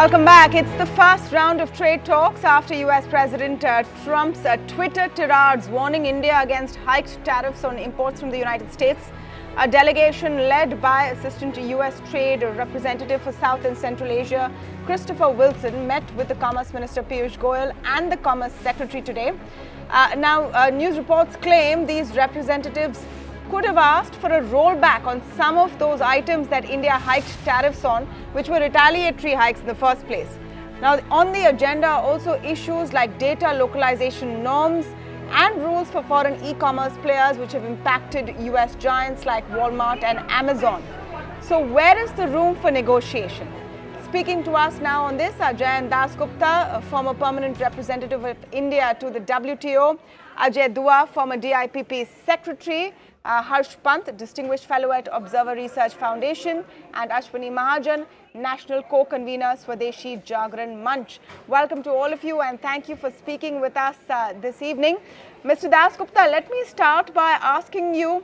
Welcome back. It's the first round of trade talks after US President Trump's Twitter tirades warning India against hiked tariffs on imports from the United States. A delegation led by Assistant US Trade Representative for South and Central Asia, Christopher Wilson, met with the Commerce Minister Piyush Goyal and the Commerce Secretary today. News reports claim these representatives could have asked for a rollback on some of those items that India hiked tariffs on, which were retaliatory hikes in the first place. Now, on the agenda are also issues like data localization norms and rules for foreign e-commerce players, which have impacted US giants like Walmart and Amazon. So where is the room for negotiation? Speaking to us now on this are Jayan Dasgupta, a former permanent representative of India to the WTO, Ajay Dua, former DIPP secretary, Harsh Pant, Distinguished Fellow at Observer Research Foundation, and Ashwini Mahajan, National Co-Convener, Swadeshi Jagran Manch. Welcome to all of you and thank you for speaking with us this evening. Mr. Dasgupta, let me start by asking you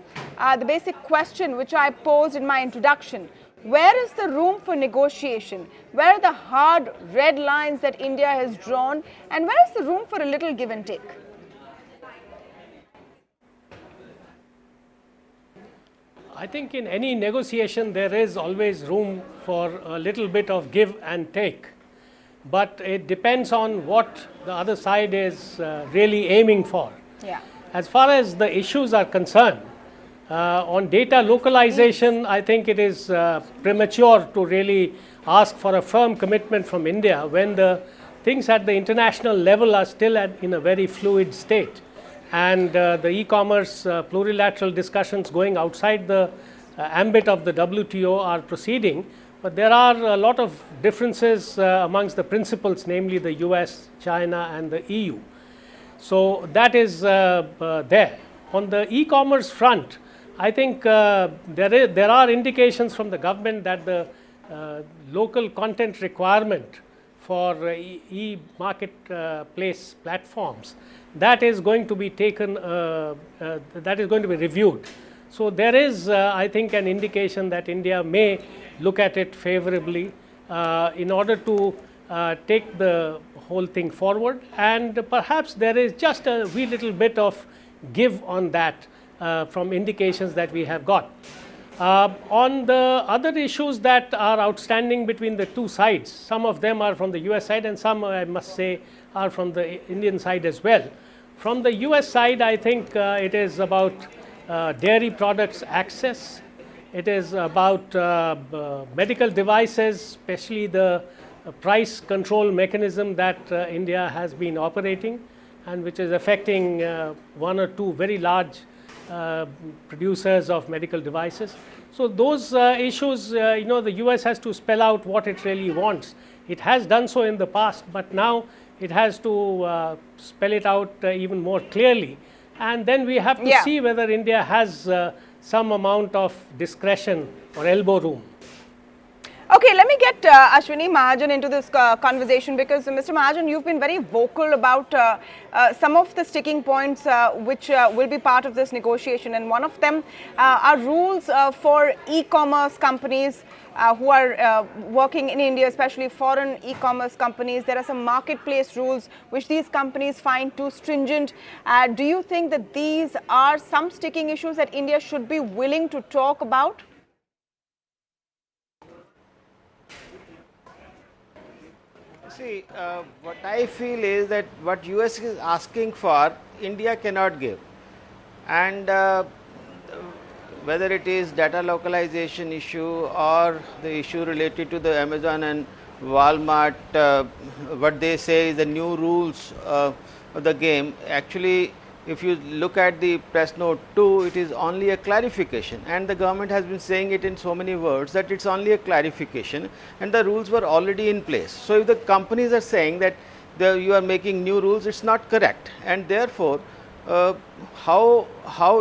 the basic question which I posed in my introduction. Where is the room for negotiation? Where are the hard red lines that India has drawn? And where is the room for a little give and take? I think in any negotiation there is always room for a little bit of give and take, but it depends on what the other side is really aiming for. Yeah. As far as the issues are concerned, on data localization, I think it is premature to really ask for a firm commitment from India when the things at the international level are still in a very fluid state. And the e-commerce plurilateral discussions going outside the ambit of the WTO are proceeding, but there are a lot of differences amongst the principals, namely the US, China and the EU. So that is there. On the e-commerce front, I think there are indications from the government that the local content requirement for e-marketplace platforms, that is going to be taken, that is going to be reviewed. So there is, I think, an indication that India may look at it favorably in order to take the whole thing forward, and perhaps there is just a wee little bit of give on that from indications that we have got. On the other issues that are outstanding between the two sides, some of them are from the US side and some, I must say, are from the Indian side as well. From the US side, I think it is about dairy products access. It is about medical devices, especially the price control mechanism that India has been operating and which is affecting one or two very large producers of medical devices. So those issues, the US has to spell out what it really wants. It has done so in the past, but now it has to spell it out even more clearly. And then we have to see whether India has some amount of discretion or elbow room. Okay, let me get Ashwini Mahajan into this conversation because, Mr. Mahajan, you've been very vocal about some of the sticking points which will be part of this negotiation, and one of them are rules for e-commerce companies who are working in India, especially foreign e-commerce companies. There are some marketplace rules which these companies find too stringent. Do you think that these are some sticking issues that India should be willing to talk about? See, what I feel is that what US is asking for, India cannot give. And whether it is data localization issue or the issue related to the Amazon and Walmart, what they say is the new rules of the game. Actually, if you look at the press note 2, it is only a clarification, and the government has been saying it in so many words that it's only a clarification and the rules were already in place. So if the companies are saying that you are making new rules, it's not correct, and therefore how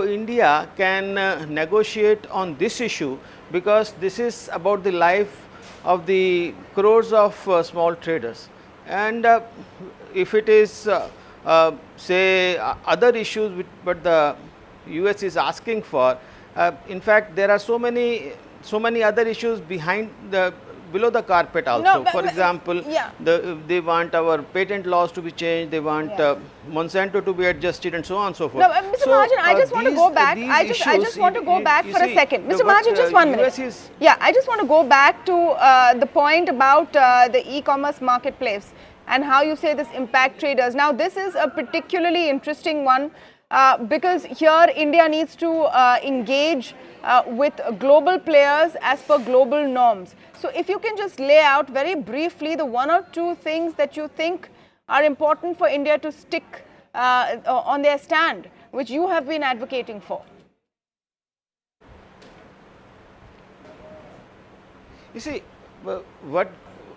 India can negotiate on this issue, because this is about the life of the crores of small traders, and if it is say other issues what the US is asking for, in fact there are so many other issues behind below the carpet also. No, For example, yeah. they want our patent laws to be changed, they want Yeah. Monsanto to be adjusted and so on and so forth. No, Mr. Mahajan, I just want to go back. these I just issues, want to go back you for a see, second. Mr. what, Mahajan, just 1 US minute. is Yeah, I just want to go back to the point about the e-commerce marketplace and how you say this impact traders. Now, this is a particularly interesting one because here India needs to engage with global players as per global norms. So, if you can just lay out very briefly the 1 or 2 things that you think are important for India to stick on their stand, which you have been advocating for. You see, what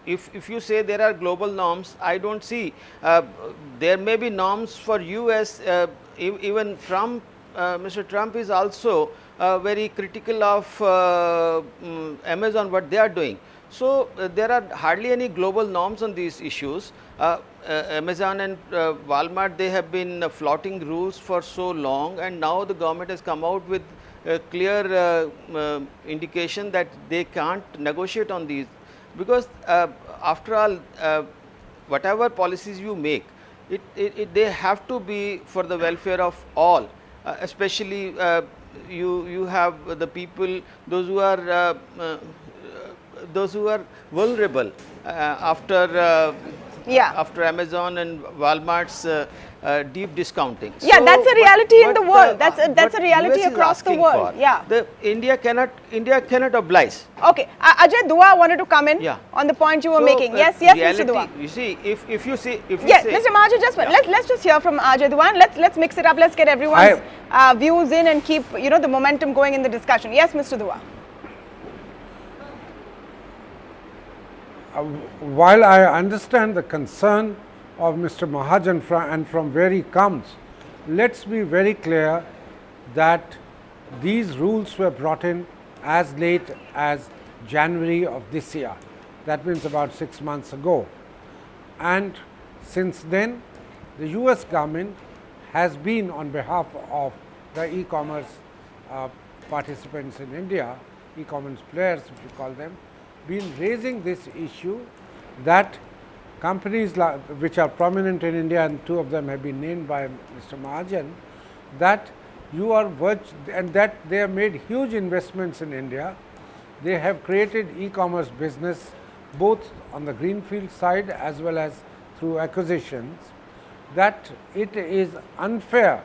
if you say there are global norms, I don't see. There may be norms for US. Even Trump, Mr. Trump is also very critical of Amazon, what they are doing. So there are hardly any global norms on these issues. Amazon and Walmart, they have been flouting rules for so long, and now the government has come out with a clear indication that they can't negotiate on these, because after all, whatever policies you make, they have to be for the welfare of all, especially you have the people, those who are vulnerable after after Amazon and Walmart's deep discounting. Yeah, so, that's a reality in the world. That's a reality US is across the asking world. for, Yeah. India cannot oblige. Okay, Ajay Dua wanted to come in Yeah. on the point you were So, making. Yes, Mr. Dua. You see, if you say, Yes, Mr. Mahajan, just let's just hear from Ajay Dua. Let's mix it up. Let's get everyone's views in and keep the momentum going in the discussion. Yes, Mr. Dua. While I understand the concern of Mr. Mahajan and from where he comes, let's be very clear that these rules were brought in as late as January of this year. That means about 6 months ago. And since then, the US government has been, on behalf of the e-commerce participants in India, e-commerce players if you call them, been raising this issue that companies which are prominent in India, and 2 of them have been named by Mr. Mahajan, that and that they have made huge investments in India. They have created e-commerce business both on the greenfield side as well as through acquisitions, that it is unfair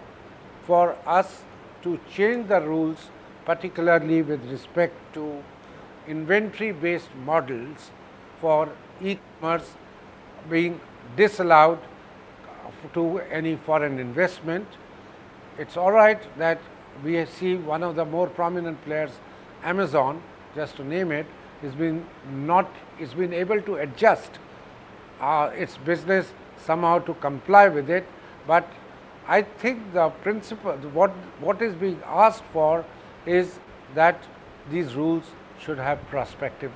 for us to change the rules, particularly with respect to inventory based models for e-commerce being disallowed to any foreign investment. It's all right that we see one of the more prominent players, Amazon, just to name it, is been able to adjust its business somehow to comply with it. But I think the principle, what is being asked for is that these rules should have prospective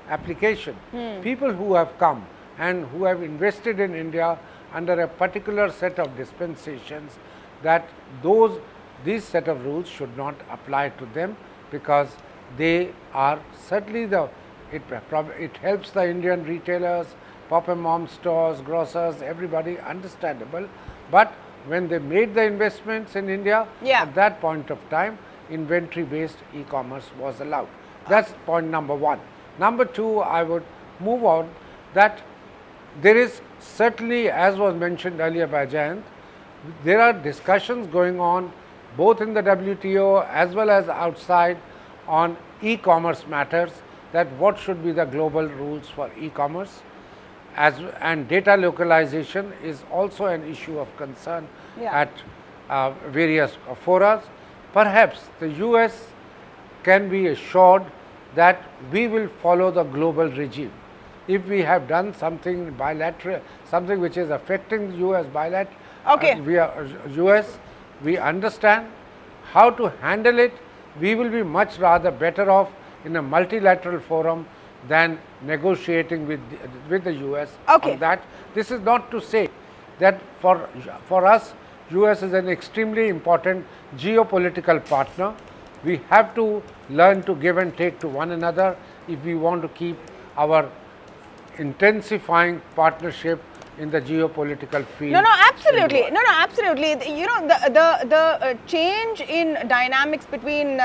application. People who have come and who have invested in India under a particular set of dispensations, that these set of rules should not apply to them, because they are certainly it helps the Indian retailers, pop and mom stores, grocers, everybody, understandable. But when they made the investments in India, at that point of time, inventory based e-commerce was allowed. That's point number 1. Number 2, I would move on that there is certainly, as was mentioned earlier by Jayant, there are discussions going on both in the WTO as well as outside on e-commerce matters, that what should be the global rules for e-commerce, and data localization is also an issue of concern at various forums. Perhaps the US can be assured that we will follow the global regime. If we have done something bilateral, something which is affecting the US bilateral, we understand how to handle it. We will be much rather better off in a multilateral forum than negotiating with the US on that. This is not to say that for us, US is an extremely important geopolitical partner. We have to learn to give and take to one another if we want to keep our intensifying partnership in the geopolitical field. No, absolutely. No, absolutely. You know, the change in dynamics between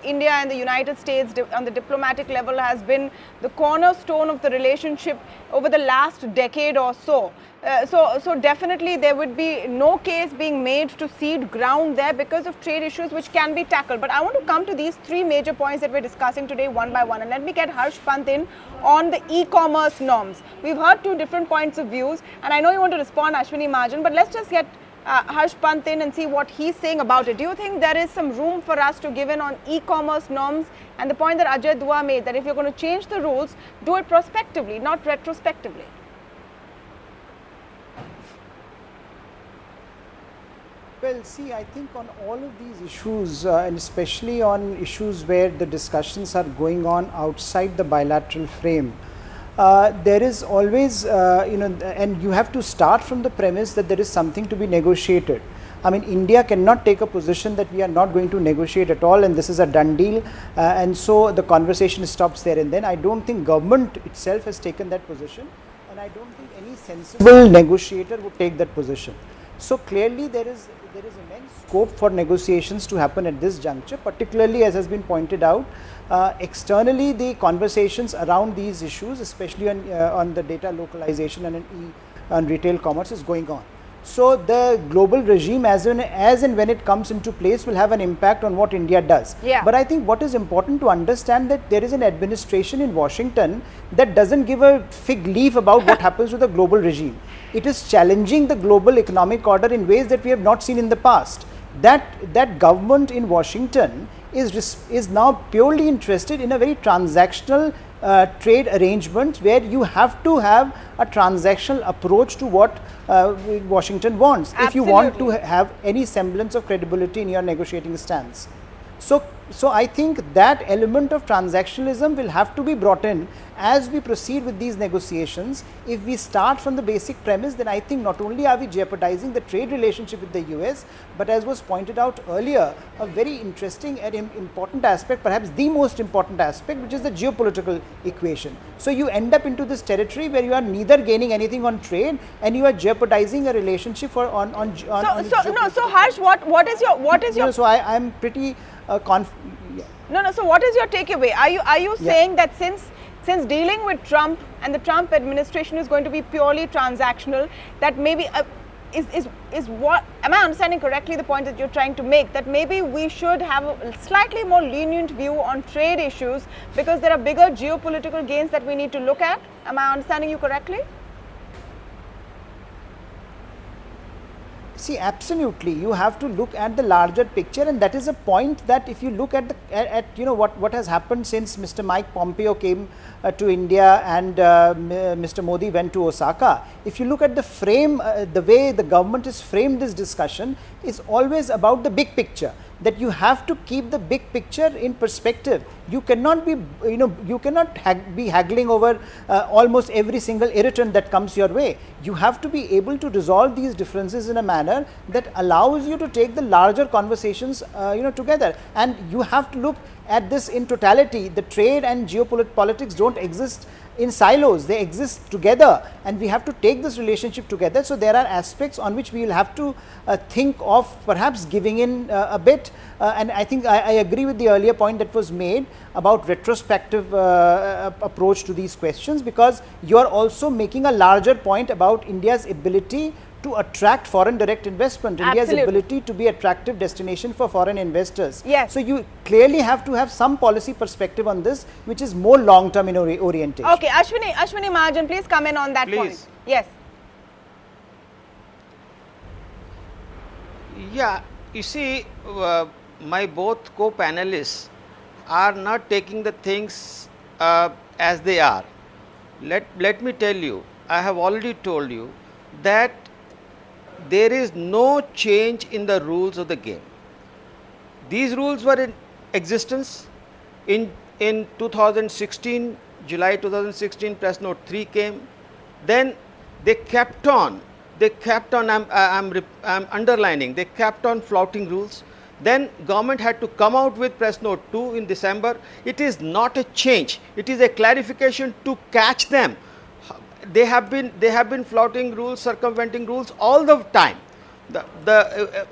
India and the United States on the diplomatic level has been the cornerstone of the relationship over the last decade or so. So definitely there would be no case being made to cede ground there because of trade issues which can be tackled. But I want to come to these three major points that we're discussing today one by one, and let me get Harsh Pant in on the e-commerce norms. We've heard two different points of views, and I know you want to respond, Ashwini Mahajan, but let's just get Harsh Pant in and see what he's saying about it. Do you think there is some room for us to give in on e-commerce norms? And the point that Ajay Dua made, that if you're going to change the rules, do it prospectively, not retrospectively. Well, see, I think on all of these issues, and especially on issues where the discussions are going on outside the bilateral frame, there is always, and you have to start from the premise that there is something to be negotiated. I mean, India cannot take a position that we are not going to negotiate at all and this is a done deal, and so the conversation stops there and then. I don't think government itself has taken that position, and I don't think any sensible negotiator would take that position. So clearly there is immense scope for negotiations to happen at this juncture, particularly as has been pointed out. Externally, the conversations around these issues, especially on the data localization and on retail commerce, is going on. So the global regime, as and when it comes into place, will have an impact on what India does. Yeah. But I think what is important to understand, that there is an administration in Washington that doesn't give a fig leaf about what happens to the global regime. It is challenging the global economic order in ways that we have not seen in the past. That government in Washington is now purely interested in a very transactional trade arrangement, where you have to have a transactional approach to what Washington wants. Absolutely. If you want to have any semblance of credibility in your negotiating stance. So I think that element of transactionalism will have to be brought in as we proceed with these negotiations. If we start from the basic premise, then I think not only are we jeopardizing the trade relationship with the US, but as was pointed out earlier, a very interesting and important aspect, perhaps the most important aspect, which is the geopolitical equation. So you end up into this territory where you are neither gaining anything on trade and you are jeopardizing a relationship for on So Harsh, what is your so I'm pretty No, so what is your takeaway? Are you saying that since dealing with Trump and the Trump administration is going to be purely transactional, that maybe is what, am I understanding correctly the point that you're trying to make, that maybe we should have a slightly more lenient view on trade issues because there are bigger geopolitical gains that we need to look at? Am I understanding you correctly? See, absolutely, you have to look at the larger picture, and that is a point that if you look at what has happened since Mr. Mike Pompeo came to India and Mr. Modi went to Osaka. If you look at the frame, the way the government has framed this discussion is always about the big picture, that you have to keep the big picture in perspective. You cannot be, be haggling over almost every single irritant that comes your way. You have to be able to resolve these differences in a manner that allows you to take the larger conversations, together. And you have to look at this in totality. The trade and geopolitics don't exist in silos, they exist together, and we have to take this relationship together. So there are aspects on which we will have to think of perhaps giving in a bit, and I think I agree with the earlier point that was made about retrospective approach to these questions, because you are also making a larger point about India's ability to attract foreign direct investment, India's ability to be attractive destination for foreign investors. Yes. So you clearly have to have some policy perspective on this, which is more long term in orientation. Okay, Ashwini Mahajan, please come in on that point. Yes. Yeah, you see, my both co-panelists are not taking the things as they are. Let me tell you, I have already told you that there is no change in the rules of the game. These rules were in existence in 2016, July 2016, press note 3 came. Then they kept on, I'm underlining, they kept on flouting rules. Then government had to come out with press note 2 in December. It is not a change, it is a clarification to catch them. They have been flouting rules, circumventing rules all the time.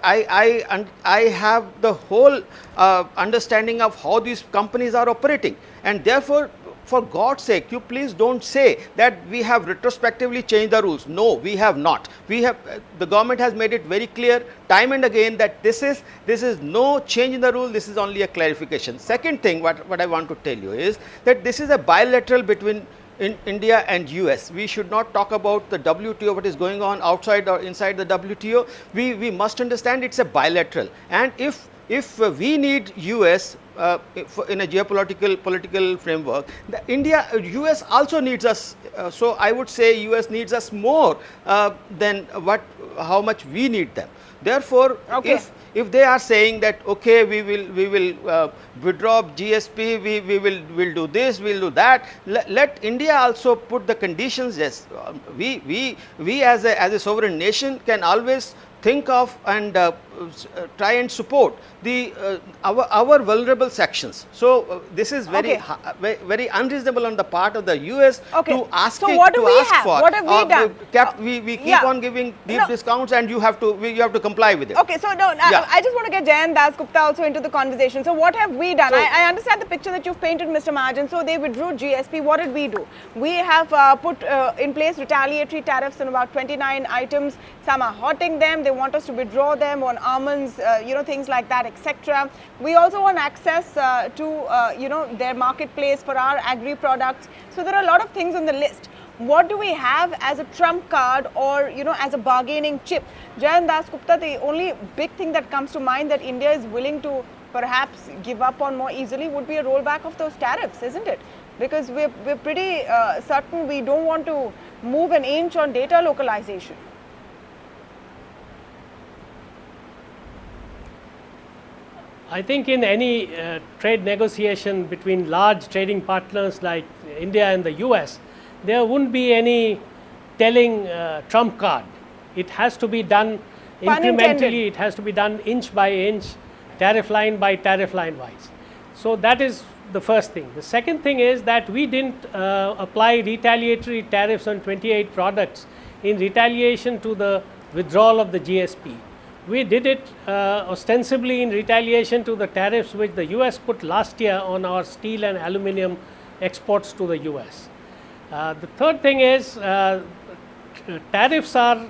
I have the whole understanding of how these companies are operating, and therefore, for God's sake, you please don't say that we have retrospectively changed the rules. No, we have not. We have, the government has made it very clear time and again that this is no change in the rule, this is only a clarification. Second thing what I want to tell you is that this is a bilateral between India and US. We should not talk about the WTO, what is going on outside or inside the WTO. We must understand it's a bilateral, and if we need US in a political framework, US also needs us. So I would say US needs us more than how much we need them. Therefore, okay, if they are saying that okay, we will withdraw GSP, we'll do this, we'll do that, let India also put the conditions. Yes, we as a sovereign nation can always think of and try and support our vulnerable sections. So this is very very unreasonable on the part of the US to ask so what do we have? for. What have we done? We keep on giving deep discounts, and you have to comply with it. Okay, so no, I just want to get Jayant Das Gupta also into the conversation. So what have we done? So, I understand the picture that you've painted, Mr. Mahajan. So they withdrew GSP. What did we do? We have put in place retaliatory tariffs on about 29 items. Some are hurting them. They want us to withdraw them on almonds, things like that, etc. We also want access to, their marketplace for our agri products. So there are a lot of things on the list. What do we have as a trump card or, as a bargaining chip? Jayant Das Gupta, the only big thing that comes to mind that India is willing to perhaps give up on more easily would be a rollback of those tariffs, isn't it? Because we're pretty certain we don't want to move an inch on data localization. I think in any trade negotiation between large trading partners like India and the US, there wouldn't be any telling trump card. It has to be done incrementally, it has to be done inch by inch, tariff line by tariff line wise. So that is the first thing. The second thing is that we didn't apply retaliatory tariffs on 28 products in retaliation to the withdrawal of the GSP. We did it ostensibly in retaliation to the tariffs which the US put last year on our steel and aluminum exports to the US. The third thing is tariffs are,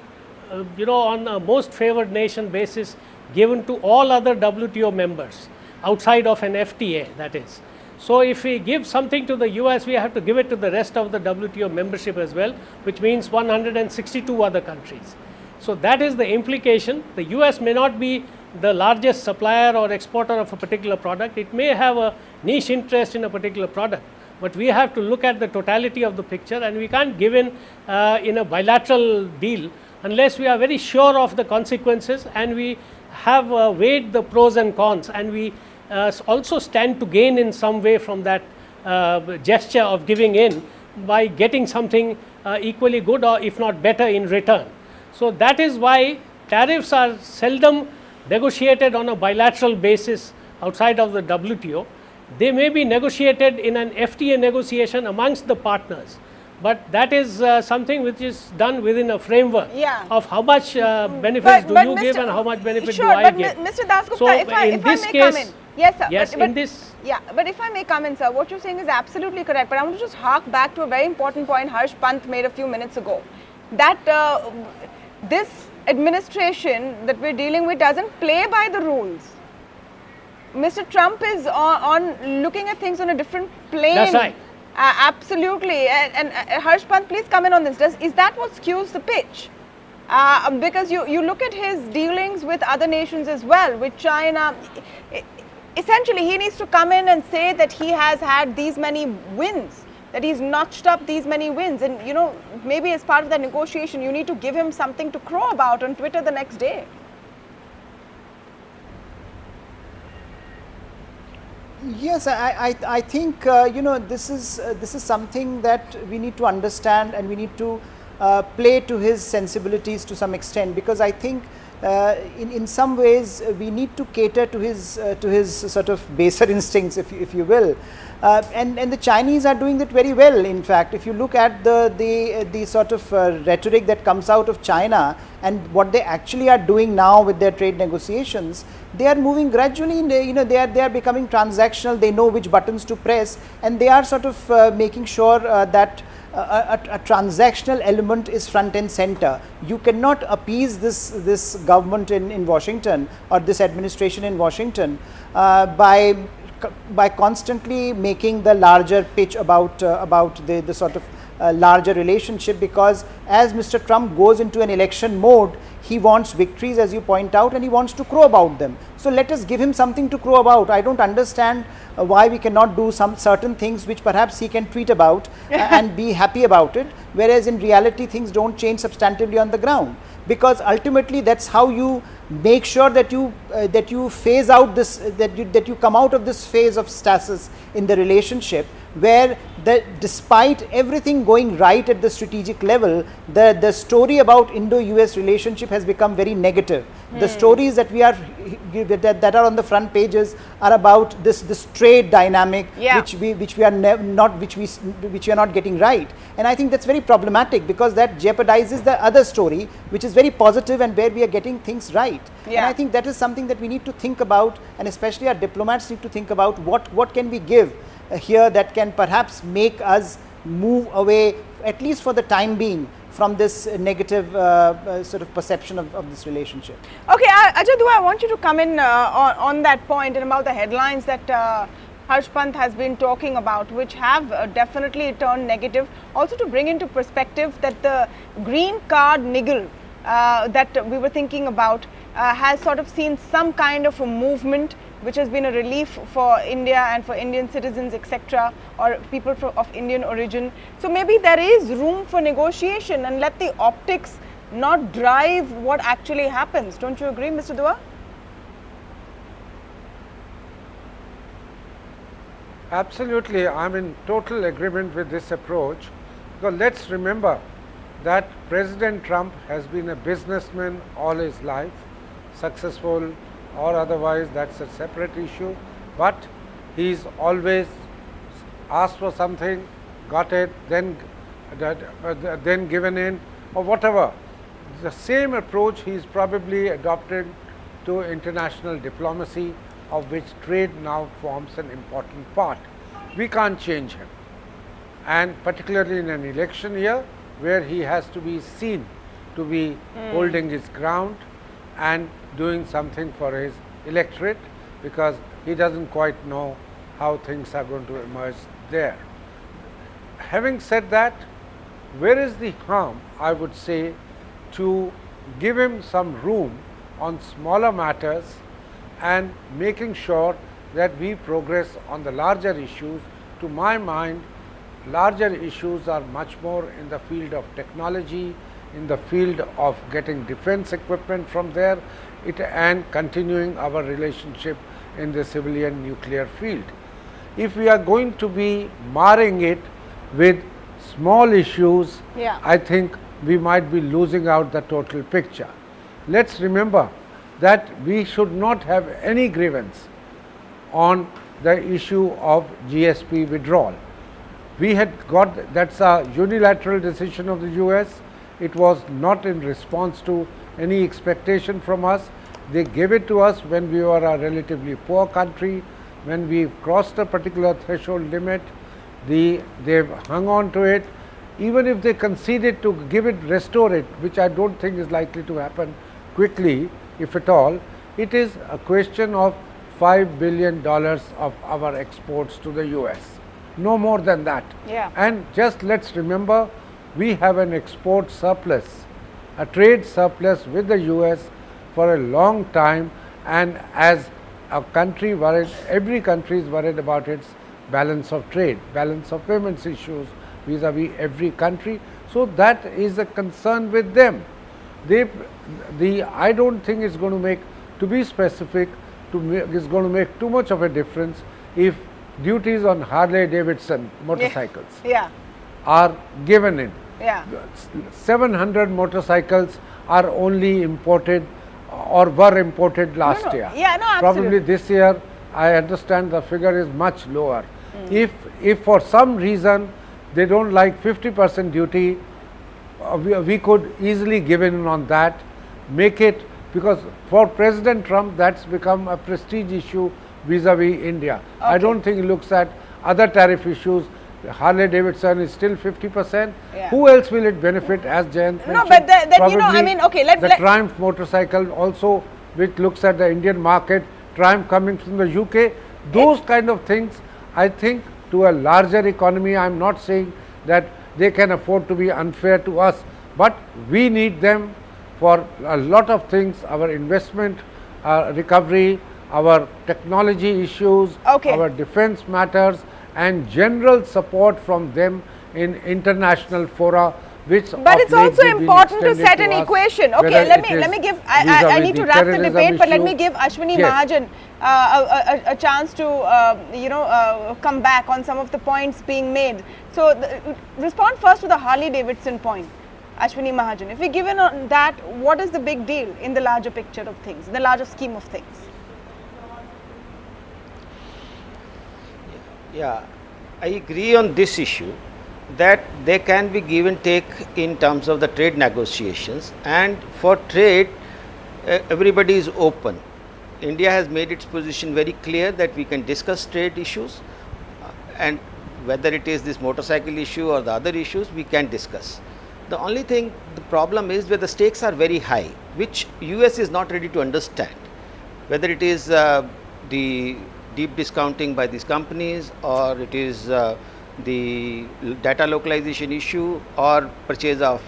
on a most favored nation basis given to all other WTO members outside of an FTA, that is. So if we give something to the US, we have to give it to the rest of the WTO membership as well, which means 162 other countries. So that is the implication. The US may not be the largest supplier or exporter of a particular product. It may have a niche interest in a particular product, but we have to look at the totality of the picture, and we can't give in a bilateral deal unless we are very sure of the consequences and we have weighed the pros and cons, and we also stand to gain in some way from that gesture of giving in by getting something equally good or if not better in return. So that is why tariffs are seldom negotiated on a bilateral basis outside of the WTO. They may be negotiated in an FTA negotiation amongst the partners, but that is something which is done within a framework of how much benefits do you give and how much benefit do I give. Mr. Das Gupta, so if I may come in. Yes, sir. Yes, in this. Yeah, but if I may come in, sir, what you're saying is absolutely correct. But I want to just hark back to a very important point Harsh Pant made a few minutes ago, that this administration that we're dealing with doesn't play by the rules. Mr. Trump is on looking at things on a different plane. That's right. Absolutely. And Harsh Pant, please come in on this. Is that what skews the pitch? Because you look at his dealings with other nations as well, with China. Essentially, he needs to come in and say that he has had these many wins, that he's notched up these many wins. And, maybe as part of that negotiation, you need to give him something to crow about on Twitter the next day. Yes, I think this is something that we need to understand, and we need to play to his sensibilities to some extent, because I think in some ways we need to cater to his sort of baser instincts, if you will, and the Chinese are doing that very well. In fact, if you look at the sort of rhetoric that comes out of China and what they actually are doing now with their trade negotiations, they are moving gradually. They are becoming transactional. They know which buttons to press, and they are sort of making sure that a transactional element is front and center. You cannot appease this government in Washington, or this administration in Washington, by constantly making the larger pitch about the sort of larger relationship, because as Mr. Trump goes into an election mode, he wants victories, as you point out, and he wants to crow about them. So let us give him something to crow about. I don't understand why we cannot do some certain things which perhaps he can tweet about and be happy about it, whereas in reality things don't change substantively on the ground, because ultimately that's how you make sure that you phase out this, that you come out of this phase of stasis in the relationship, where despite everything going right at the strategic level, the story about Indo-US relationship has become very negative. The stories that that are on the front pages are about this trade dynamic, which we are not getting right, and I think that's very problematic, because that jeopardizes the other story, which is very positive and where we are getting things right. And I think that is something that we need to think about, and especially our diplomats need to think about what can we give here that can perhaps make us move away, at least for the time being, from this negative sort of perception of this relationship. Okay, Ajay Dua, I want you to come in on that point and about the headlines that Harsh Pant has been talking about, which have definitely turned negative. Also to bring into perspective that the green card niggle that we were thinking about has sort of seen some kind of a movement, which has been a relief for India and for Indian citizens, etc., or people of Indian origin. So maybe there is room for negotiation, and let the optics not drive what actually happens. Don't you agree, Mr. Dua? Absolutely, I'm in total agreement with this approach, because let's remember that President Trump has been a businessman all his life, successful or otherwise, that's a separate issue, but he's always asked for something, got it, then given in, or whatever. The same approach he's probably adopted to international diplomacy, of which trade now forms an important part. We can't change him, and particularly in an election year where he has to be seen to be holding his ground and doing something for his electorate, because he doesn't quite know how things are going to emerge there. Having said that, where is the harm, I would say, to give him some room on smaller matters and making sure that we progress on the larger issues. To my mind, larger issues are much more in the field of technology, in the field of getting defense equipment from there, and continuing our relationship in the civilian nuclear field. If we are going to be marring it with small issues, I think we might be losing out the total picture. Let's remember that we should not have any grievance on the issue of GSP withdrawal. We had got, that's a unilateral decision of the US. It was not in response to any expectation from us. They gave it to us when we were a relatively poor country. When we crossed a particular threshold limit, they've hung on to it. Even if they conceded to give it, restore it, which I don't think is likely to happen quickly, if at all, it is a question of $5 billion of our exports to the US. No more than that. And just let's remember, we have an export surplus, a trade surplus with the US for a long time, and as a country worried, every country is worried about its balance of trade, balance of payments issues vis-a-vis every country. So that is a concern with them. I don't think it's going to make, to be specific, is going to make too much of a difference if duties on Harley Davidson motorcycles are given in. Yeah. 700 motorcycles are only imported or were imported last year. Yeah, no, Probably absolutely. this year, I understand the figure is much lower. If for some reason they don't like 50% duty, we could easily give in on that, make it, because for President Trump that's become a prestige issue vis-a-vis India. I don't think he looks at other tariff issues. Harley Davidson is still 50%. Yeah. Who else will it benefit, as Jayant mentioned? No, but then, you know, I Probably mean, okay, the Triumph motorcycle also, which looks at the Indian market, Triumph coming from the UK, those kind of things, I think to a larger economy, I am not saying that they can afford to be unfair to us, but we need them for a lot of things, our investment recovery, our technology issues, our defense matters, and general support from them in international fora, which but it's also important to set an equation. Okay, let me give, I need to wrap the debate, but let me give Ashwini Mahajan a chance to come back on some of the points being made. So respond first to the Harley Davidson point, Ashwini Mahajan. If we give in on that, what is the big deal in the larger picture of things, in the larger scheme of things? Yeah, I agree on this issue that there can be give and take in terms of the trade negotiations, and for trade everybody is open. India has made its position very clear that we can discuss trade issues, and whether it is this motorcycle issue or the other issues, we can discuss. The only thing, the problem is where the stakes are very high, which US is not ready to understand, whether it is the deep discounting by these companies, or it is the data localization issue, or purchase of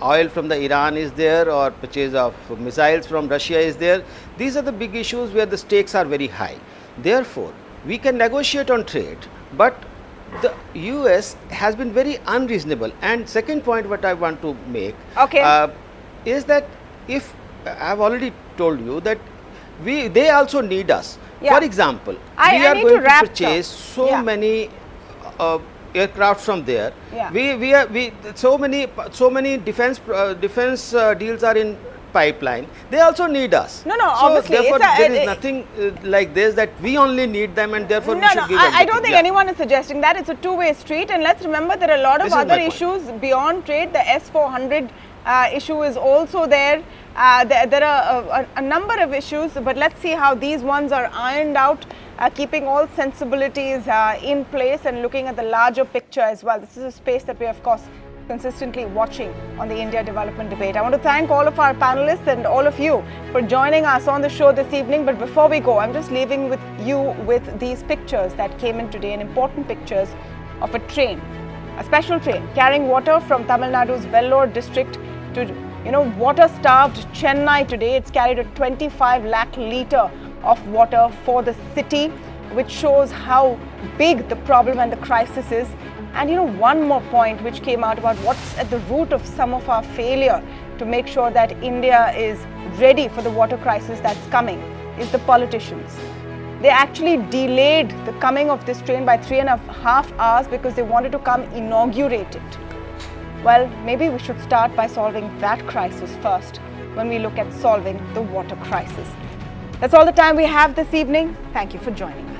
oil from the Iran is there, or purchase of missiles from Russia is there. These are the big issues where the stakes are very high. Therefore, we can negotiate on trade, but the US has been very unreasonable. And second point what I want to make is that if I have already told you that they also need us. For example, we are going to purchase so many aircraft from there. So many defense deals are in pipeline. They also need us. No, so obviously, therefore there is nothing like this that we only need them and therefore we should give everything. I don't think anyone is suggesting that. It's a two-way street, and let's remember there are a lot of other issues beyond trade. The S-400 issue is also there. There are a number of issues, but let's see how these ones are ironed out, keeping all sensibilities in place and looking at the larger picture as well. This is a space that we are, of course, consistently watching on the India Development Debate. I want to thank all of our panelists and all of you for joining us on the show this evening. But before we go, I'm just leaving with you with these pictures that came in today, and important pictures of a train, a special train carrying water from Tamil Nadu's Vellore district to water-starved Chennai today. It's carried a 25 lakh litre of water for the city, which shows how big the problem and the crisis is. And one more point which came out about what's at the root of some of our failure to make sure that India is ready for the water crisis that's coming is the politicians. They actually delayed the coming of this train by 3.5 hours because they wanted to come inaugurate it. Well, maybe we should start by solving that crisis first when we look at solving the water crisis. That's all the time we have this evening. Thank you for joining us.